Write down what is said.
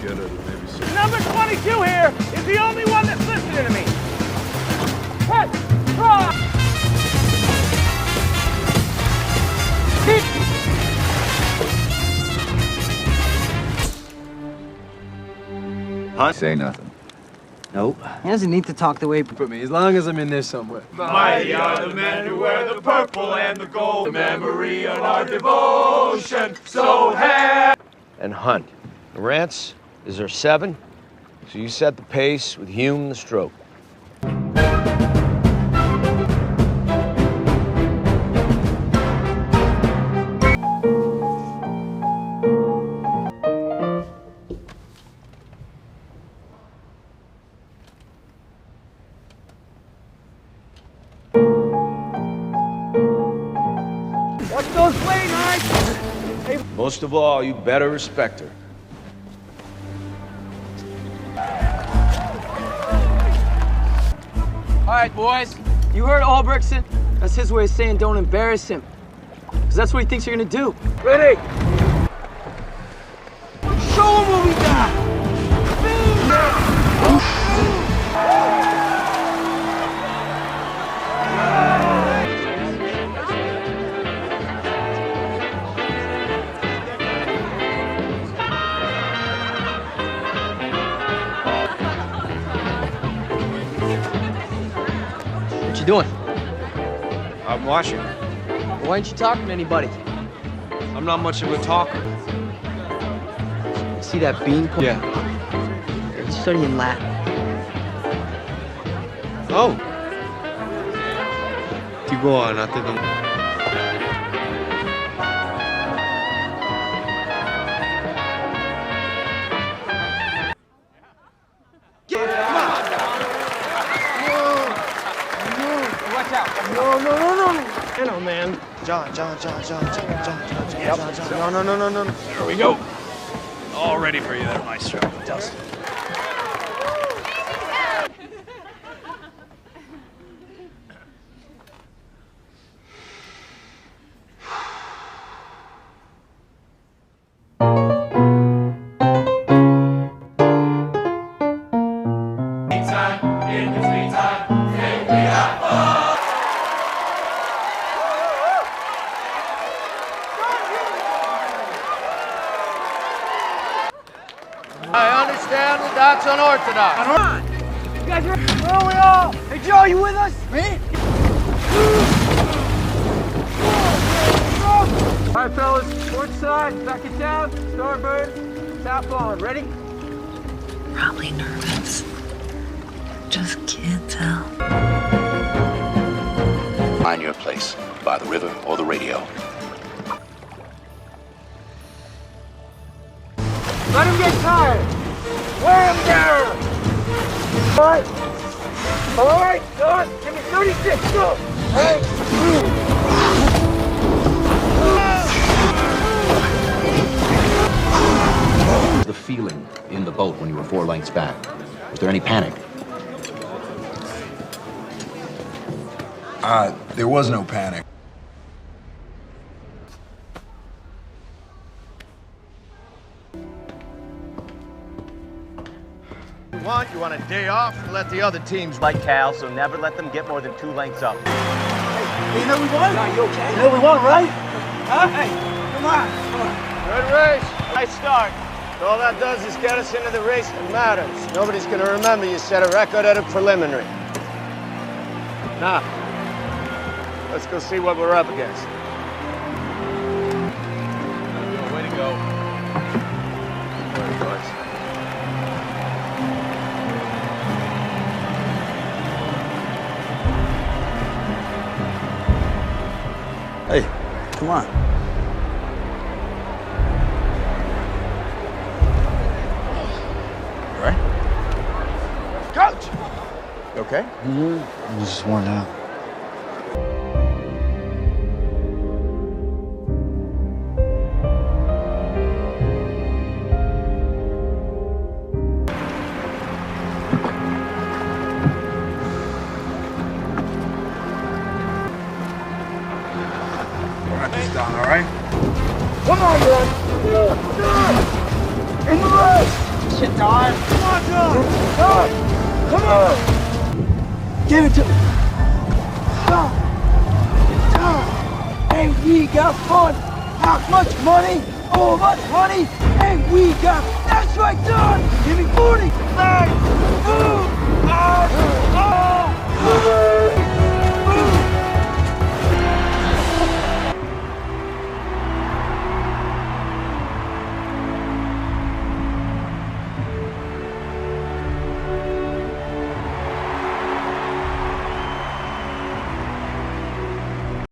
get it, maybe so. Number 22 here is the only one that's listening to me. Hit! Draw! Hunt? Say nothing. Nope. He doesn't need to talk the way he put me, as long as I'm in there somewhere. Mighty are the men who wear the purple and the gold. The memory of our devotion, so happy. And Hunt. The Rance is there 7, so you set the pace with Hume the stroke. Watch those blade lines! Hey. Most of all, you better respect her. All right, boys. You heard Albrechtson? That's his way of saying don't embarrass him. Because that's what he thinks you're gonna do. Ready! Show him what we got! What you doing? I'm watching. Why aren't you talking to anybody? I'm not much of a talker. See that bean? Yeah. He's studying Latin. Oh. Keep going. I think I'm... No, man. John. No. There we go. All ready for you there, Maestro. Dust. I understand that that's unorthodox. Come on! You guys ready? Where are we all? Hey, Joe, you with us? Me? All right, fellas. Port side, second down, starboard, tap on. Ready? Probably nervous. Just can't tell. Find your place, by the river or the radio. Let him get tired. Wear him down. All right, Don. Give me 36. Go. Hey. The feeling in the boat when you were 4 lengths back. Was there any panic? There was no panic. You want a day off and let the other teams... Like Cal, so never let them get more than 2 lengths up. Hey, you know we won? Are you okay? You know we won, right? Huh? Hey, come on. Good race. Nice start. All that does is get us into the race that matters. Nobody's going to remember you set a record at a preliminary. Now, let's go see what we're up against. Way to go. Hey, come on. All right? Coach! You okay? I'm just worn out. Down, all right? Come on, man. In the race. John. Come on, John. John. Come on. Give it to me. John. John. Hey, we got fun. How much money? Oh, much money. Hey, we got. That's right, John. Give me 40. Thanks.